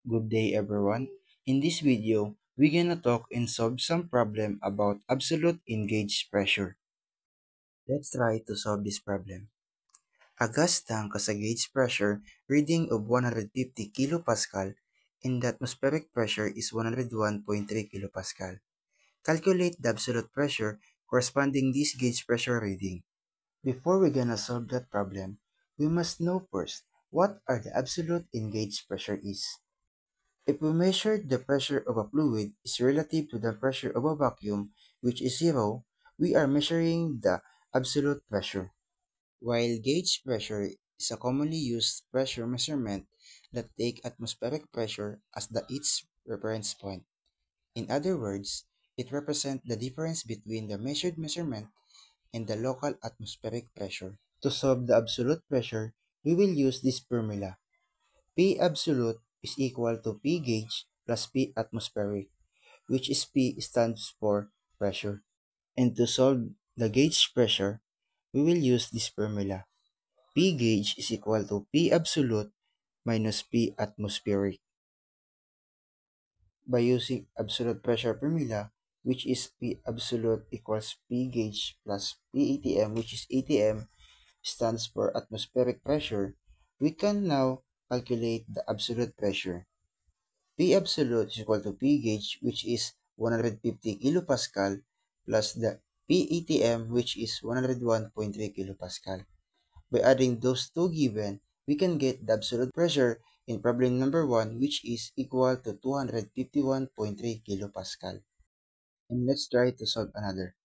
Good day everyone. In this video, we're gonna talk and solve some problem about absolute engaged pressure. Let's try to solve this problem. A gas tank has a gauge pressure reading of 150 kilopascal and the atmospheric pressure is 101.3 kilopascal. Calculate the absolute pressure corresponding this gauge pressure reading. Before we're gonna solve that problem, we must know first what are the absolute engaged pressure is. If we measure the pressure of a fluid is relative to the pressure of a vacuum, which is zero, we are measuring the absolute pressure. While gauge pressure is a commonly used pressure measurement that take atmospheric pressure as its reference point. In other words, it represents the difference between the measured measurement and the local atmospheric pressure. To solve the absolute pressure, we will use this formula. P absolute is equal to P gauge plus P atmospheric, which is P stands for pressure. And to solve the gauge pressure, we will use this formula. P gauge is equal to P absolute minus P atmospheric. By using absolute pressure formula, which is P absolute equals P gauge plus P ATM, which is ATM stands for atmospheric pressure, we can now calculate the absolute pressure. P absolute is equal to P gauge, which is 150 kilopascal, plus the PATM, which is 101.3 kilopascal. By adding those two given, we can get the absolute pressure in problem number 1, which is equal to 251.3 kilopascal. And let's try to solve another.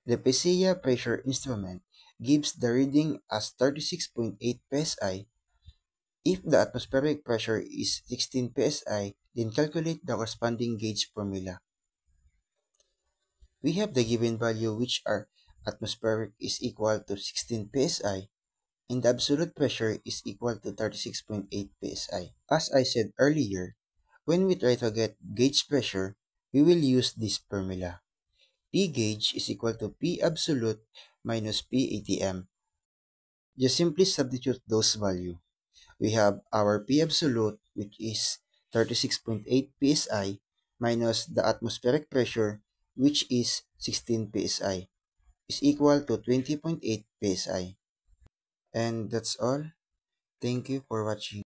The PSEA pressure instrument gives the reading as 36.8 psi. If the atmospheric pressure is 16 psi, then calculate the corresponding gauge formula. We have the given value which are atmospheric is equal to 16 psi and the absolute pressure is equal to 36.8 psi. As I said earlier, when we try to get gauge pressure, we will use this formula. P gauge is equal to P absolute minus P ATM. Just simply substitute those values. We have our P absolute, which is 36.8 psi, minus the atmospheric pressure, which is 16 psi, is equal to 20.8 psi. And that's all. Thank you for watching.